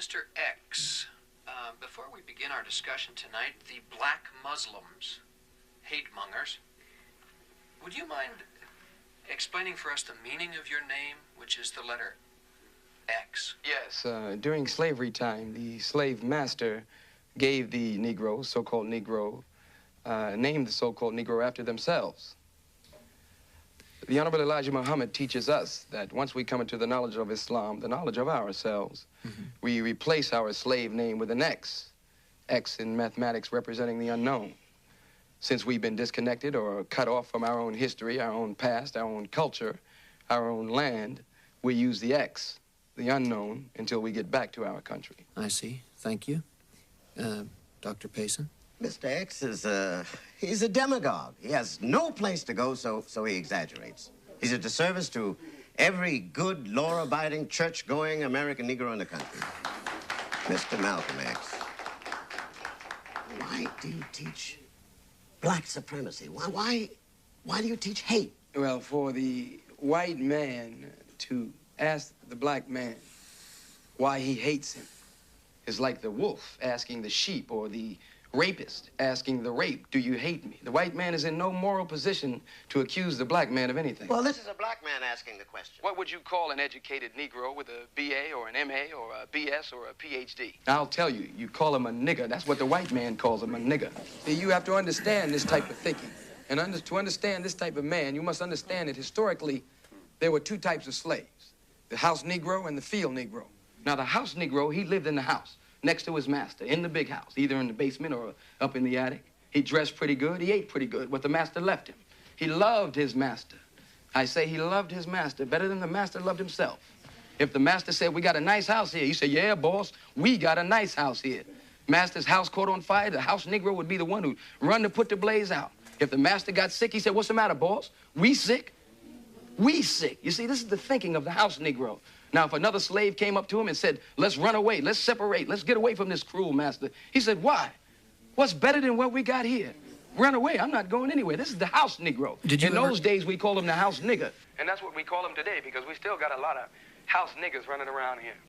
Mr. X, before we begin our discussion tonight, the black Muslims, hate-mongers, would you mind explaining for us the meaning of your name, which is the letter X? Yes, during slavery time, the slave master gave the Negro, so-called Negro, named the so-called Negro after themselves. The Honorable Elijah Muhammad teaches us that once we come into the knowledge of Islam, the knowledge of ourselves, we replace our slave name with an X. X in mathematics representing the unknown. Since we've been disconnected or cut off from our own history, our own past, our own culture, our own land, we use the X, the unknown, until we get back to our country. I see. Thank you. Dr. Payson? Mr. X is he's a demagogue. He has no place to go, so he exaggerates. He's a disservice to every good, law-abiding, church-going American Negro in the country. Mr. Malcolm X, why do you teach black supremacy? Why do you teach hate? Well, for the white man to ask the black man why he hates him is like the wolf asking the sheep or the rapist asking the rape, do you hate me? The white man is in no moral position to accuse the black man of anything. Well, this is a black man asking the question. What would you call an educated Negro with a BA or an MA or a BS or a PhD? I'll tell you, you call him a nigger. That's what the white man calls him, a nigger. See, you have to understand this type of thinking. And to understand this type of man, you must understand that historically there were two types of slaves, the house Negro and the field Negro. Now, the house Negro, he lived in the house next to his master, in the big house, either in the basement or up in the attic. He dressed pretty good. He ate pretty good, what the master left him. He loved his master. I say he loved his master better than the master loved himself. If the master said, we got a nice house here, he said, yeah, boss, we got a nice house here. Master's house caught on fire, the house Negro would be the one who'd run to put the blaze out. If the master got sick, he said, what's the matter, boss? We sick? We sick. You see, this is the thinking of the house Negro. Now, if another slave came up to him and said, let's run away, let's separate, let's get away from this cruel master, he said, why? What's better than what we got here? Run away. I'm not going anywhere. This is the house Negro. In those days, we called him the house nigger. And that's what we call him today, because we still got a lot of house niggers running around here.